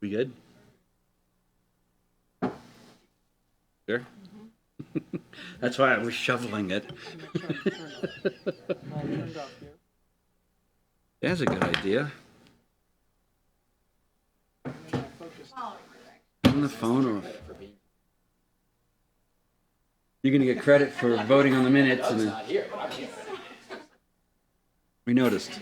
We good? Sure? That's why I was shoveling it. That's a good idea. On the phone or? You're gonna get credit for voting on the minutes and then. We noticed.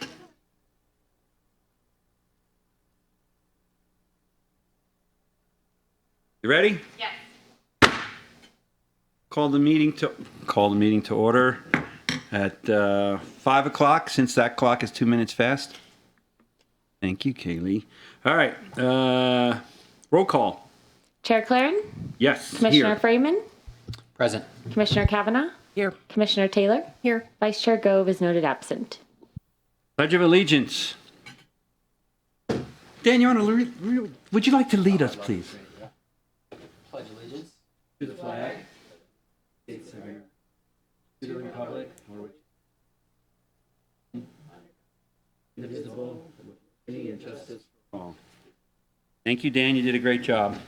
You ready? Yes. Call the meeting to order at 5 o'clock, since that clock is 2 minutes fast. Thank you, Kaylee. All right, roll call. Chair Claren? Yes, Commissioner here. Freeman? Present. Commissioner Kavanaugh? Here. Commissioner Taylor? Here. Vice Chair Gove is noted absent. Pledge of Allegiance. Dan, would you like to lead us, please? Pledge allegiance To the flag, States of America, to the republic, for which indivisible, with liberty and justice for all. Thank you, Dan. You did a great job.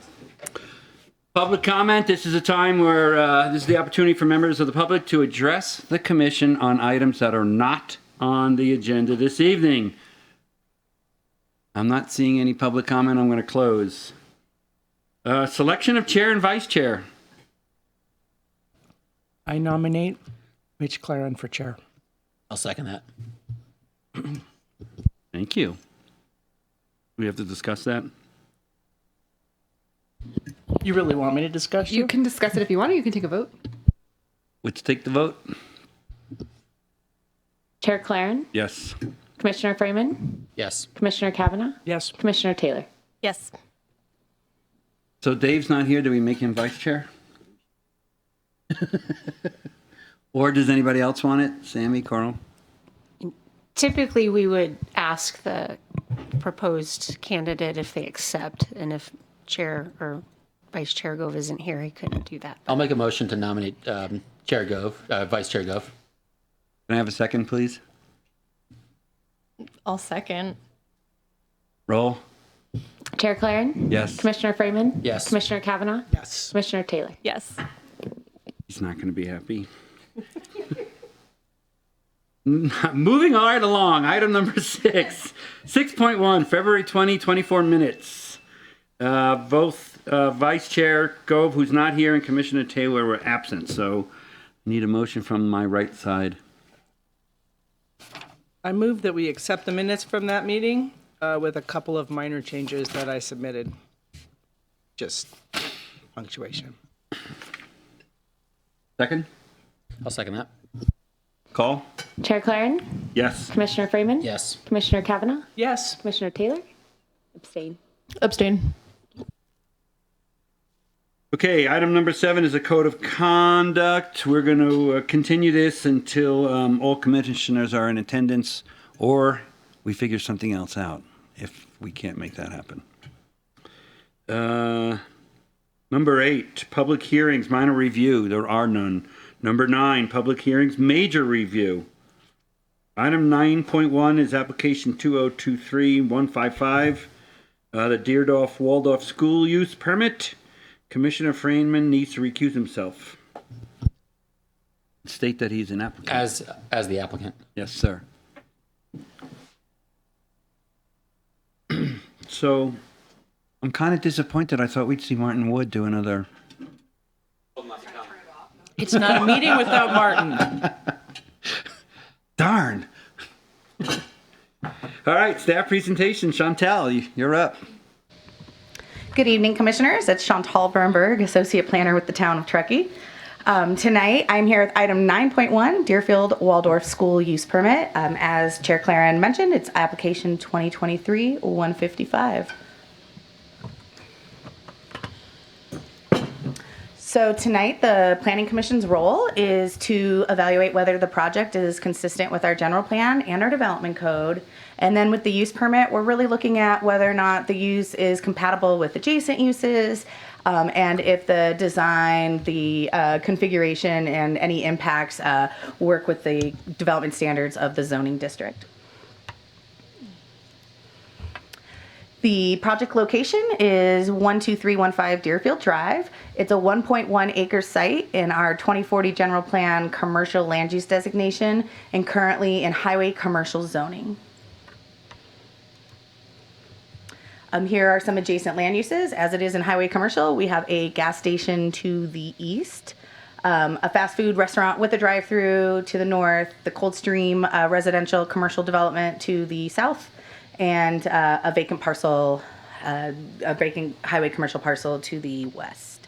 Public comment. This is a time where this is the opportunity for members of the public to address the commission on items that are not on the agenda this evening. I'm not seeing any public comment. I'm going to close. Selection of chair and vice chair. I nominate Mitch Claren for chair. I'll second that. Thank you. We have to discuss that. You really want me to discuss You can discuss it if you want, or you can take a vote. Let's take the vote. Chair Claren? Yes. Commissioner Freeman? Yes. Commissioner Kavanaugh? Yes. Commissioner Taylor? Yes. So Dave's not here. Do we make him vice chair? Or does anybody else want it? Sammy, Carl? Typically, we would ask the proposed candidate if they accept, and if Chair or Vice Chair Gove isn't here, he couldn't do that. I'll make a motion to nominate Chair Gove, Vice Chair Gove. Can I have a second, please? I'll second. Roll. Chair Claren? Yes. Commissioner Freeman? Yes. Commissioner Kavanaugh? Yes. Commissioner Taylor? Yes. He's not going to be happy. Moving right along. Item number 6. 6.1, February 2024 minutes. Both Vice Chair Gove, who's not here, and Commissioner Taylor were absent. So I need a motion from my right side. I move that we accept the minutes from that meeting with a couple of minor changes that I submitted. Just punctuation. Second? I'll second that. Call? Chair Claren? Yes. Commissioner Freeman? Yes. Commissioner Kavanaugh? Yes. Commissioner Taylor? Abstain. Abstain. Okay, item number 7 is a code of conduct. We're going to continue this until all commissioners are in attendance, or we figure something else out if we can't make that happen. Number 8, public hearings, minor review. There are none. Number 9, public hearings, major review. Item 9.1 is application 2023-155, the Deerdorf Waldorf School Use Permit. Commissioner Freeman needs to recuse himself. State that he's an applicant. As the applicant. Yes, sir. So, I'm kind of disappointed. I thought we'd see Martin Wood do another. It's not a meeting without Martin. Darn. All right, staff presentation. Chantel, you're up. Good evening, Commissioners. It's Chantal Bernberg, Associate Planner with the Town of Truckee. Tonight, I'm here with item 9.1, Deerfield Waldorf School Use Permit. As Chair Claren mentioned, it's application 2023-155. So tonight, the Planning Commission's role is to evaluate whether the project is consistent with our general plan and our development code. And then with the use permit, we're really looking at whether or not the use is compatible with adjacent uses, and if the design, the configuration, and any impacts work with the development standards of the zoning district. The project location is 12315 Deerfield Drive. It's a 1.1 acre site in our 2040 general plan commercial land use designation and currently in highway commercial zoning. Here are some adjacent land uses. As it is in highway commercial, we have a gas station to the east, a fast food restaurant with a drive-through to the north, the Coldstream residential commercial development to the south, and a vacant parcel, a vacant highway commercial parcel to the west.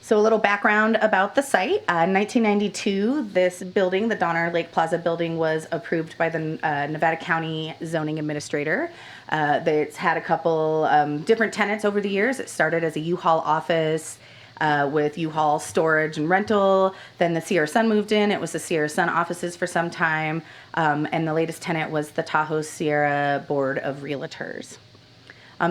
So a little background about the site. In 1992, this building, the Donner Lake Plaza building, was approved by the Nevada County Zoning Administrator. It's had a couple different tenants over the years. It started as a U-Haul office with U-Haul storage and rental. Then the Sierra Sun moved in. It was the Sierra Sun offices for some time. And the latest tenant was the Tahoe Sierra Board of Realtors.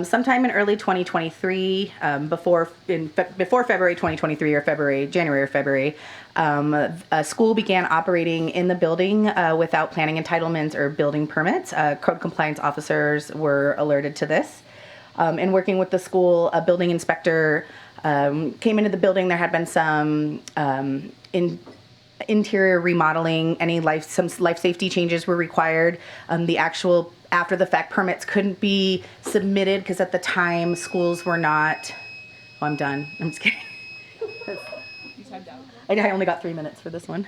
Sometime in early 2023, before February 2023 or January or February, a school began operating in the building without planning entitlements or building permits. Code compliance officers were alerted to this. In working with the school, a building inspector came into the building. There had been some interior remodeling. Some life safety changes were required. The actual after the fact permits couldn't be submitted because at the time schools were not. Oh, I'm done. I'm just kidding. I only got 3 minutes for this one.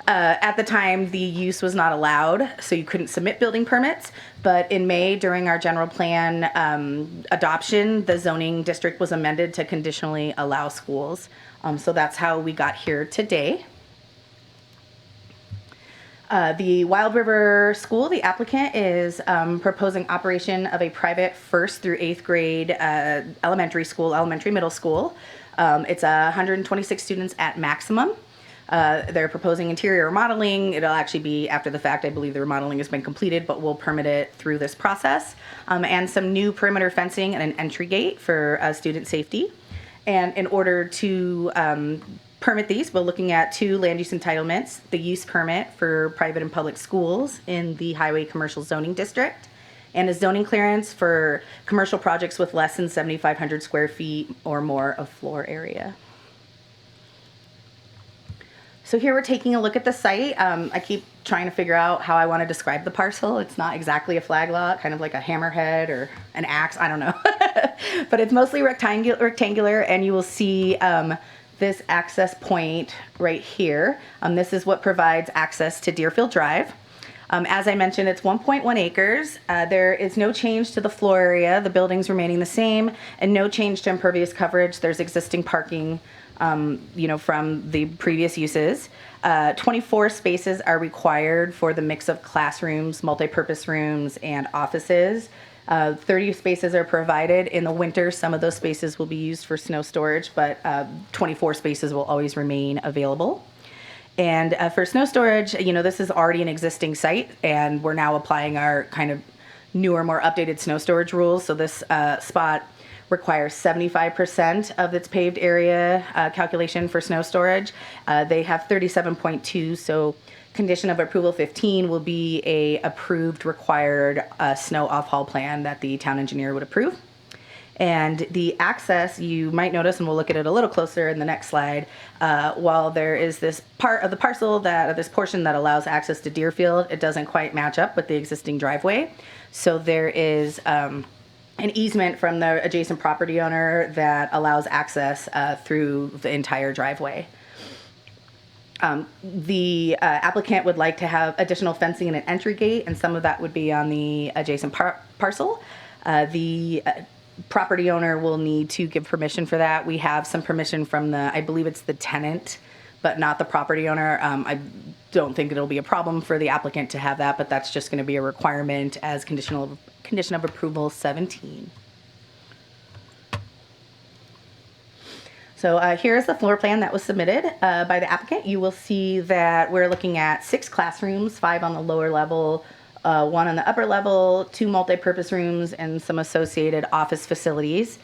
At the time, the use was not allowed, so you couldn't submit building permits. But in May, during our general plan adoption, the zoning district was amended to conditionally allow schools. So that's how we got here today. The Wild River School, the applicant is proposing operation of a private 1st through 8th grade elementary middle school. It's 126 students at maximum. They're proposing interior remodeling. It'll actually be after the fact. I believe the remodeling has been completed, but we'll permit it through this process. And some new perimeter fencing and an entry gate for student safety. And in order to permit these, we're looking at 2 land use entitlements, the use permit for private and public schools in the highway commercial zoning district, and a zoning clearance for commercial projects with less than 7,500 square feet or more of floor area. So here we're taking a look at the site. I keep trying to figure out how I want to describe the parcel. It's not exactly a flag lot, kind of like a hammerhead or an axe, I don't know. But it's mostly rectangular, and you will see this access point right here. This is what provides access to Deerfield Drive. As I mentioned, it's 1.1 acres. There is no change to the floor area. The building's remaining the same, and no change to impervious coverage. There's existing parking from the previous uses. 24 spaces are required for the mix of classrooms, multi-purpose rooms, and offices. 30 spaces are provided. In the winter, some of those spaces will be used for snow storage, but 24 spaces will always remain available. And for snow storage, this is already an existing site, and we're now applying our kind of newer, more updated snow storage rules. So this spot requires 75% of its paved area calculation for snow storage. They have 37.2, so condition of approval 15 will be a approved required snow off-haul plan that the town engineer would approve. And the access, you might notice, and we'll look at it a little closer in the next slide, while there is this part of the parcel, this portion that allows access to Deerfield, it doesn't quite match up with the existing driveway. So there is an easement from the adjacent property owner that allows access through the entire driveway. The applicant would like to have additional fencing and an entry gate, and some of that would be on the adjacent parcel. The property owner will need to give permission for that. We have some permission from I believe it's the tenant, but not the property owner. I don't think it'll be a problem for the applicant to have that, but that's just going to be a requirement as condition of approval 17. So here's the floor plan that was submitted by the applicant. You will see that we're looking at 6 classrooms, 5 on the lower level, 1 on the upper level, 2 multi-purpose rooms, and some associated office facilities.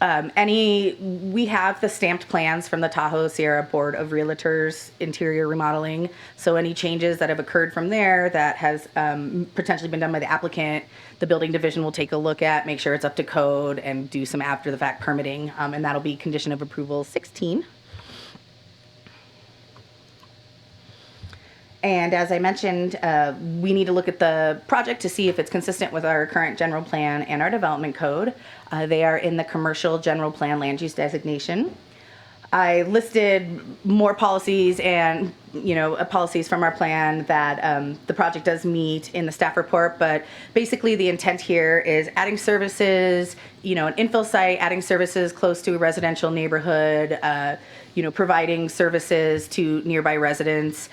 We have the stamped plans from the Tahoe Sierra Board of Realtors interior remodeling. So any changes that have occurred from there that has potentially been done by the applicant, the building division will take a look at, make sure it's up to code, and do some after the fact permitting. And that'll be condition of approval 16. And as I mentioned, we need to look at the project to see if it's consistent with our current general plan and our development code. They are in the commercial general plan land use designation. I listed more policies and, policies from our plan that the project does meet in the staff report, but basically the intent here is adding services, an infill site, adding services close to a residential neighborhood, providing services to nearby residents.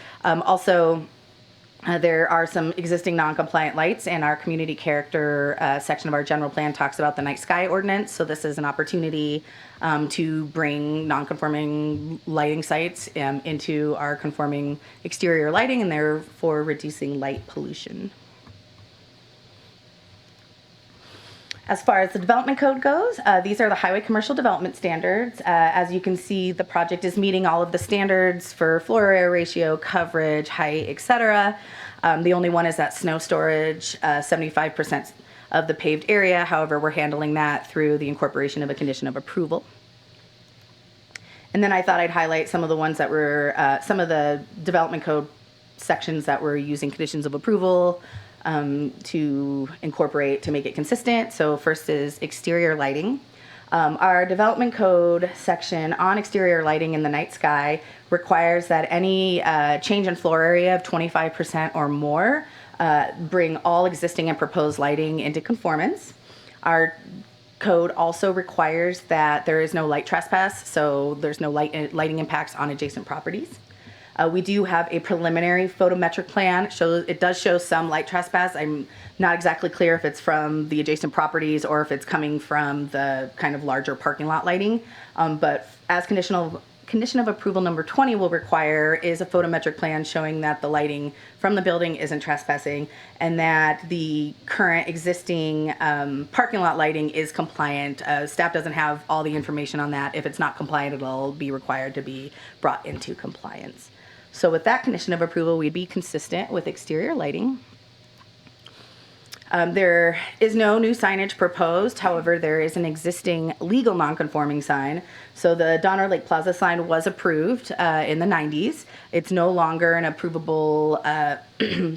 There are some existing non-compliant lights, and our community character section of our general plan talks about the night sky ordinance. So this is an opportunity to bring non-conforming lighting sites into our conforming exterior lighting, and therefore reducing light pollution. As far as the development code goes, these are the highway commercial development standards. As you can see, the project is meeting all of the standards for floor area ratio, coverage, height, etc. The only one is that snow storage, 75% of the paved area. However, we're handling that through the incorporation of a condition of approval. And then I thought I'd highlight some of the ones that were, some of the development code sections that were using conditions of approval to incorporate to make it consistent. So first is exterior lighting. Our development code section on exterior lighting in the night sky requires that any change in floor area of 25% or more bring all existing and proposed lighting into conformance. Our code also requires that there is no light trespass, so there's no lighting impacts on adjacent properties. We do have a preliminary photometric plan. It does show some light trespass. I'm not exactly clear if it's from the adjacent properties or if it's coming from the kind of larger parking lot lighting. But as condition of approval number 20 will require is a photometric plan showing that the lighting from the building isn't trespassing and that the current existing parking lot lighting is compliant. Staff doesn't have all the information on that. If it's not compliant, it'll be required to be brought into compliance. So with that condition of approval, we'd be consistent with exterior lighting. There is no new signage proposed. However, there is an existing legal non-conforming sign. So the Donner Lake Plaza sign was approved in the 90s. It's no longer an approvable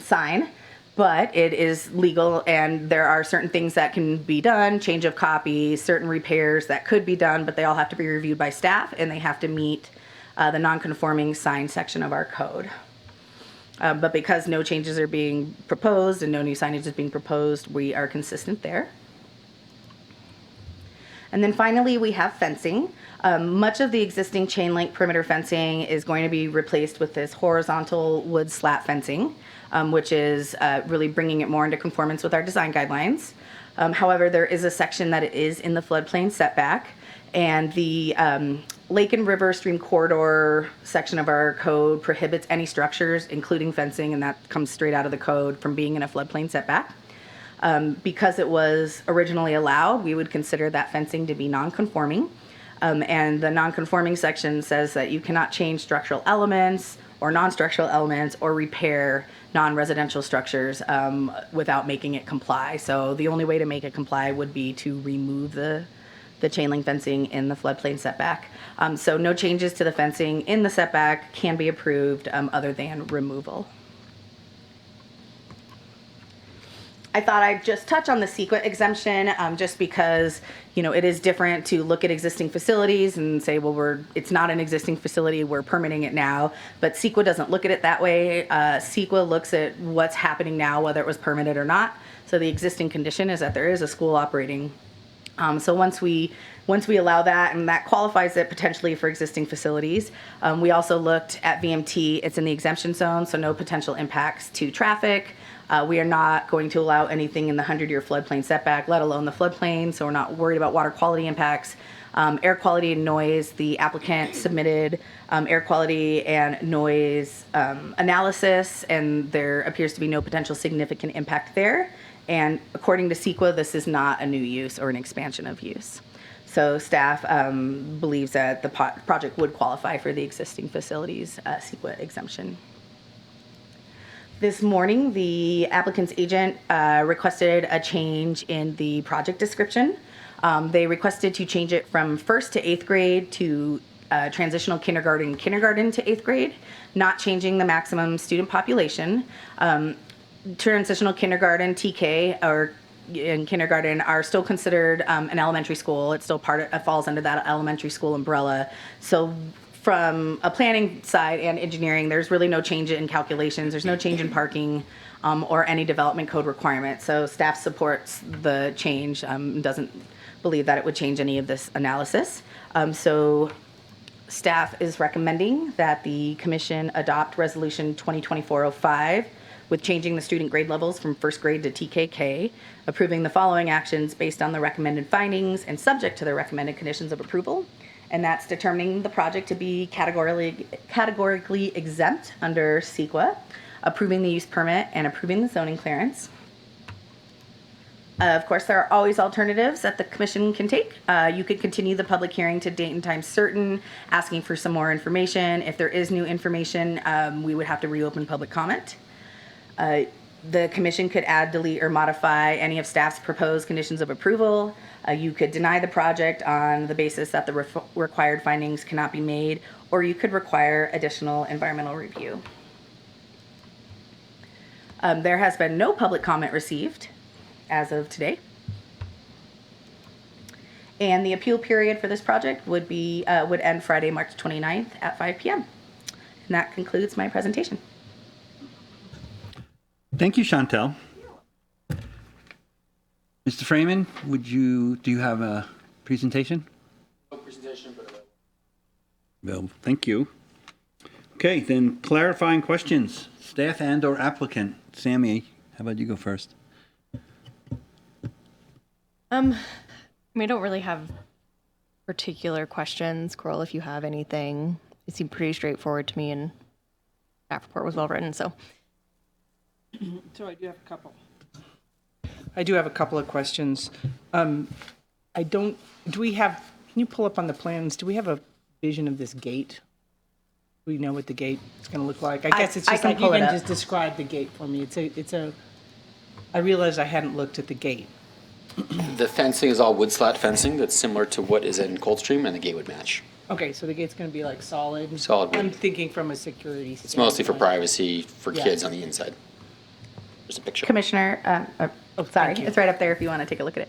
sign, but it is legal, and there are certain things that can be done, change of copy, certain repairs that could be done, but they all have to be reviewed by staff, and they have to meet the non-conforming sign section of our code. But because no changes are being proposed and no new signage is being proposed, we are consistent there. And then finally, we have fencing. Much of the existing chain link perimeter fencing is going to be replaced with this horizontal wood slat fencing, which is really bringing it more into conformance with our design guidelines. However, there is a section that is in the floodplain setback, and the Lake and River Stream Corridor section of our code prohibits any structures, including fencing, and that comes straight out of the code, from being in a floodplain setback. Because it was originally allowed, we would consider that fencing to be non-conforming. And the non-conforming section says that you cannot change structural elements or non-structural elements or repair non-residential structures without making it comply. So the only way to make it comply would be to remove the chain link fencing in the floodplain setback. So no changes to the fencing in the setback can be approved other than removal. I thought I'd just touch on the CEQA exemption just because, it is different to look at existing facilities and say, well, it's not an existing facility, we're permitting it now. But CEQA doesn't look at it that way. CEQA looks at what's happening now, whether it was permitted or not. So the existing condition is that there is a school operating. So once we allow that, and that qualifies it potentially for existing facilities. We also looked at VMT. It's in the exemption zone, so no potential impacts to traffic. We are not going to allow anything in the 100-year floodplain setback, let alone the floodplain, so we're not worried about water quality impacts. Air quality and noise, the applicant submitted air quality and noise analysis, and there appears to be no potential significant impact there. And according to CEQA, this is not a new use or an expansion of use. So staff believes that the project would qualify for the existing facilities CEQA exemption. This morning, the applicant's agent requested a change in the project description. They requested to change it from 1st to 8th grade to transitional kindergarten to 8th grade, not changing the maximum student population. Transitional kindergarten, TK, or in kindergarten are still considered an elementary school. It still falls under that elementary school umbrella. So from a planning side and engineering, there's really no change in calculations. There's no change in parking or any development code requirements. So staff supports the change, doesn't believe that it would change any of this analysis. So staff is recommending that the commission adopt resolution 2024-05 with changing the student grade levels from 1st grade to TKK, approving the following actions based on the recommended findings and subject to the recommended conditions of approval. And that's determining the project to be categorically exempt under CEQA, approving the use permit, and approving the zoning clearance. Of course, there are always alternatives that the commission can take. You could continue the public hearing to date and time certain, asking for some more information. If there is new information, we would have to reopen public comment. The commission could add, delete, or modify any of staff's proposed conditions of approval. You could deny the project on the basis that the required findings cannot be made, or you could require additional environmental review. There has been no public comment received as of today. And the appeal period for this project would end Friday, March 29th at 5 p.m. And that concludes my presentation. Thank you, Chantel. Mr. Freeman, do you have a presentation? No presentation, but Well, thank you. Okay, then clarifying questions, staff and or applicant. Sammy, how about you go first? I don't really have particular questions. Coral, if you have anything, it seemed pretty straightforward to me, and staff report was well written, so. So I do have a couple of questions. Can you pull up on the plans, do we have a vision of this gate? Do we know what the gate is going to look like? I guess it's I just can like, pull you it can up. just describe the gate for me. I realized I hadn't looked at the gate. the fencing is all wood slat fencing that's similar to what is in Coldstream, and the gate would match. Okay, so the gate's going to be like solid? Solid wood. I'm thinking from a security It's mostly for standpoint. privacy for Yeah. kids on the inside. There's a picture. Commissioner, sorry, thank you. it's right up there if you want to take a look at it.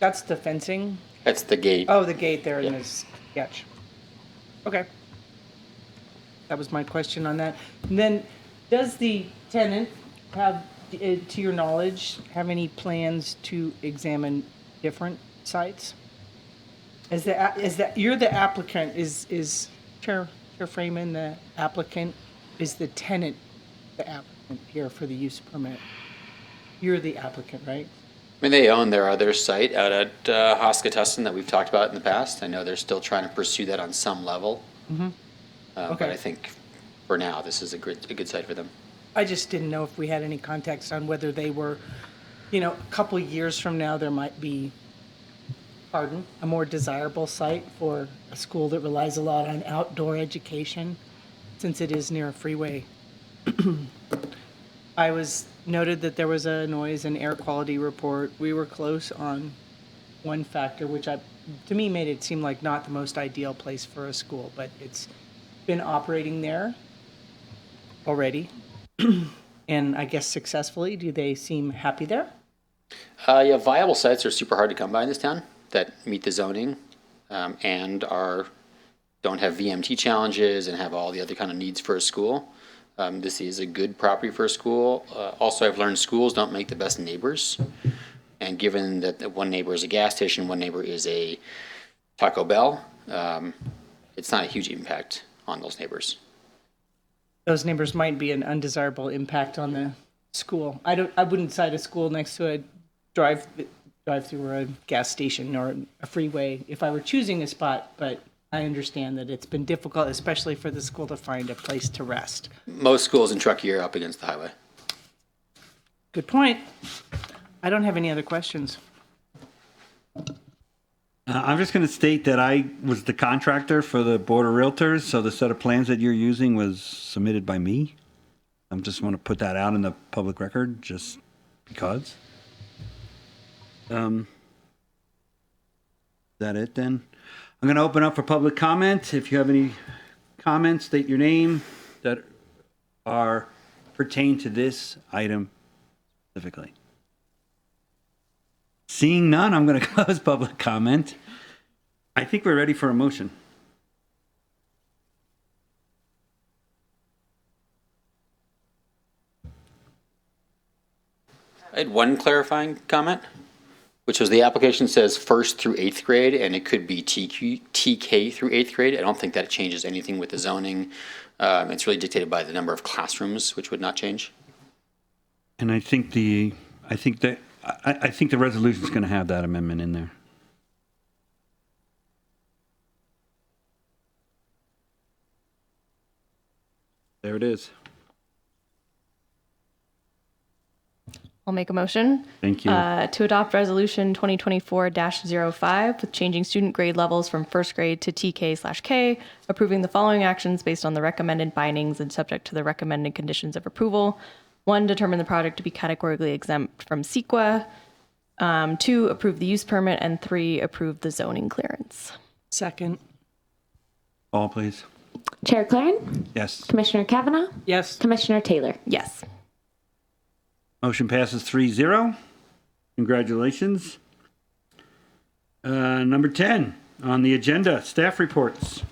That's the fencing? That's the gate. Oh, the gate there in Yeah. this sketch. Okay. That was my question on that. And then, does the tenant have, to your knowledge, have any plans to examine different sites? You're the applicant, is Chair Freeman the applicant? Is the tenant the applicant here for the use permit? You're the applicant, right? I mean, they own their other site out at Hosketussin that we've talked about in the past. I know they're still trying to pursue that on some level. But Okay. I think for now, this is a good site for them. I just didn't know if we had any context on whether they were, a couple of years from now, there might be, a more desirable site for a school that relies a lot on outdoor education, since it is near a freeway. I was noted that there was a noise and air quality report. We were close on one factor, which to me made it seem like not the most ideal place for a school, but it's been operating there already. And I guess successfully. Do they seem happy there? Yeah, viable sites are super hard to come by in this town that meet the zoning and don't have VMT challenges and have all the other kind of needs for a school. This is a good property for a school. Also, I've learned schools don't make the best neighbors. And given that one neighbor is a gas station, one neighbor is a Taco Bell, it's not a huge impact on those neighbors. Those neighbors might be an undesirable impact on the school. I wouldn't cite a school next to a drive-through or a gas station or a freeway if I were choosing a spot, but I understand that it's been difficult, especially for the school, to find a place to rest. Most schools in Truckee are up against the highway. Good point. I don't have any other questions. I'm just going to state that I was the contractor for the Board of Realtors, so the set of plans that you're using was submitted by me. I just want to put that out in the public record, just because. Is that it then? I'm going to open up for public comment. If you have any comments, state your name that are pertain to this item specifically. Seeing none, I'm going to close public comment. I think we're ready for a motion. I had one clarifying comment, which was the application says 1st through 8th grade, and it could be TK through 8th grade. I don't think that changes anything with the zoning. It's really dictated by the number of classrooms, which would not change. And I think the resolution is going to have that amendment in there. There it is. I'll make a motion. Thank you. To adopt resolution 2024-05 with changing student grade levels from first grade to TK/K, approving the following actions based on the recommended findings and subject to the recommended conditions of approval. 1, determine the project to be categorically exempt from CEQA. 2, approve the use permit. And 3, approve the zoning clearance. Second. All, please. Chair Claren, Yes. Commissioner Kavanaugh, Yes. Commissioner Taylor. Yes. Motion passes 3-0. Congratulations. Number 10 on the agenda, staff reports.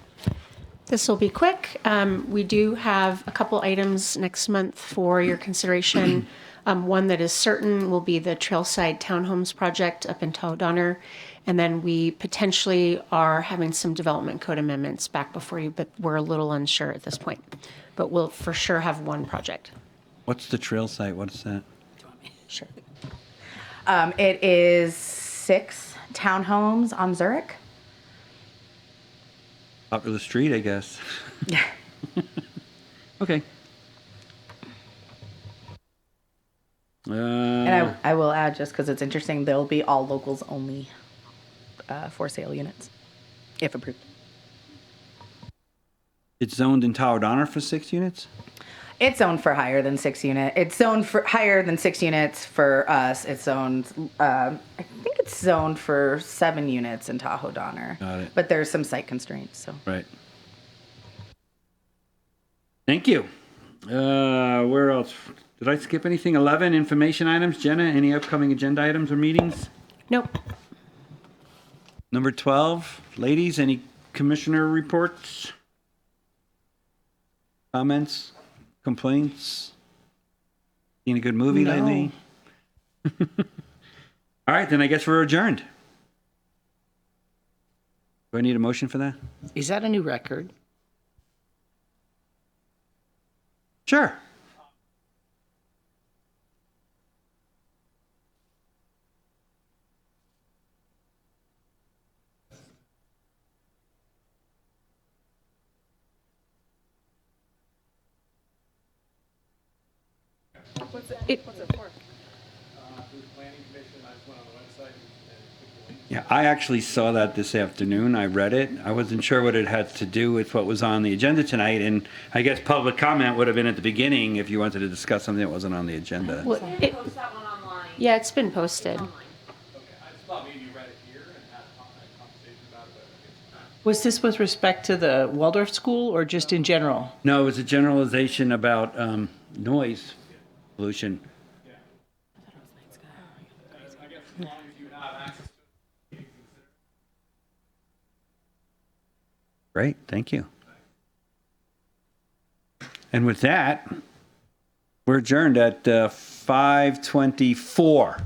This will be quick. We do have a couple items next month for your consideration. One that is certain will be the Trailside Townhomes project up in Tahoe-Donner. And then we potentially are having some development code amendments back before you, but we're a little unsure at this point. But we'll for sure have one project. What's the trail site? What is that? Sure. It is 6 townhomes on Zurich. Popular street, I guess. Okay. And I will add, just because it's interesting, they'll be all locals only for sale units, if approved. It's zoned in Tower Donner for 6 units? It's zoned for higher than 6 unit. It's zoned for higher than 6 units for us. It's zoned, I think it's zoned for 7 units in Tahoe Donner. Got it. But there's some site constraints, so. Right. Thank you. Where else? Did I skip anything? 11, information items. Jenna, any upcoming agenda items or meetings? Nope. Number 12, ladies, any commissioner reports? Comments? Complaints? Seen a good movie No. lately? All right, then I guess we're adjourned. Do I need a motion for that? Is that a new record? Sure. Yeah, I actually saw that this afternoon. I read it. I wasn't sure what it had to do with what was on the agenda tonight, and I guess public comment would have been at the beginning if you wanted to discuss something that wasn't on the agenda. Well, yeah, it's been posted. Was this with respect to the Waldorf school or just in general? No, it was a generalization about noise pollution. Great, thank you. And with that, we're adjourned at 5:24.